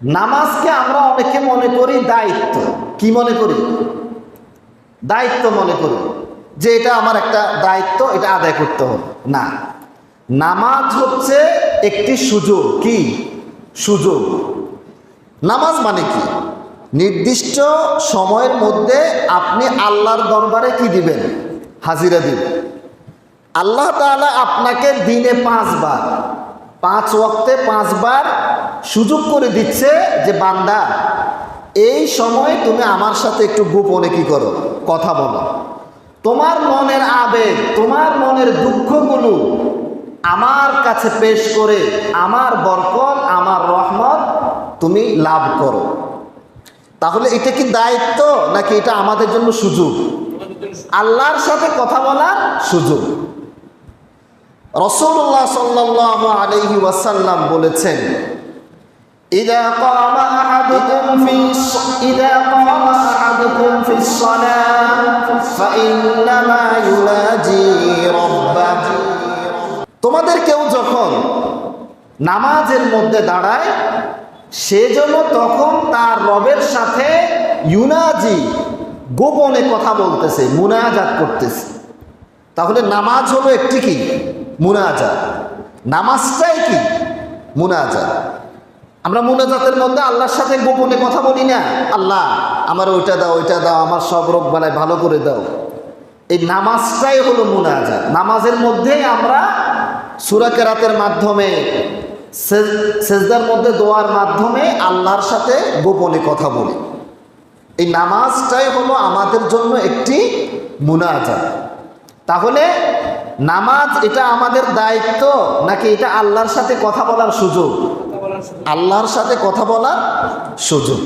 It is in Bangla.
নামাজকে আমরা অনেকে মনে করি দায়িত্ব। কি মনে করি? দায়িত্ব মনে করি, যে এটা আমার একটা দায়িত্ব, এটা আদায় করতে হবে। না, নামাজ হচ্ছে একটি সুযোগ। কি সুযোগ? নামাজ মানে কি? নির্দিষ্ট সময়ের মধ্যে আপনি আল্লাহর দরবারে কি দিবেন? হাজিরা দিবেন। আল্লাহ তাআলা আপনাকে দিনে 5 বার, 5 ওয়াক্তে 5 বার সুযোগ করে দিচ্ছে যে বান্দা, এই সময় তুমি আমার সাথে একটু গোপনে কি করো? কথা বলো। তোমার মনের আবেগ, তোমার মনের দুঃখগুলো আমার কাছে পেশ করে আমার বরকত, আমার রহমত তুমি লাভ করো। তাহলে এটা কি দায়িত্ব নাকি এটা আমাদের জন্য সুযোগ? আল্লাহর সাথে কথা বলার সুযোগ। রাসূলুল্লাহ সাল্লাল্লাহু আলাইহি ওয়াসাল্লাম বলেছেন, ইযা ক্বামা আহাদুকুম ফিস সালাহ ফাইন্নামা ইউনাজি রাব্বাহু। তোমাদের কেউ যখন নামাজের মধ্যে দাঁড়ায়, সে যেন তখন তার রবের সাথে ইউনাজি, গোপনে কথা বলতেছে, মুনাজাত করতেছে। তাহলে নামাজ হলো একটি কি? মুনাজাত। নামাজটাই কি? মুনাজাত। আমরা মুনাজাতের মধ্যে আল্লাহর সাথে গোপনে কথা বলি না, আল্লাহ আমার ওইটা দাও, ওইটা দাও, আমার সব রোগ বালাই ভালো করে দাও। এই নামাজটাই হলো মুনাজাত। নামাজের মধ্যেই আমরা সূরা কেরাতের মাধ্যমে, সেজদার মধ্যে দোয়ার মাধ্যমে আল্লাহর সাথে গোপনে কথা বলি। এই নামাজটাই হলো আমাদের জন্য একটি মুনাজাত। তাহলে নামাজ এটা আমাদের দায়িত্ব নাকি এটা আল্লাহর সাথে কথা বলার সুযোগ? আল্লাহর সাথে কথা বলার সুযোগ।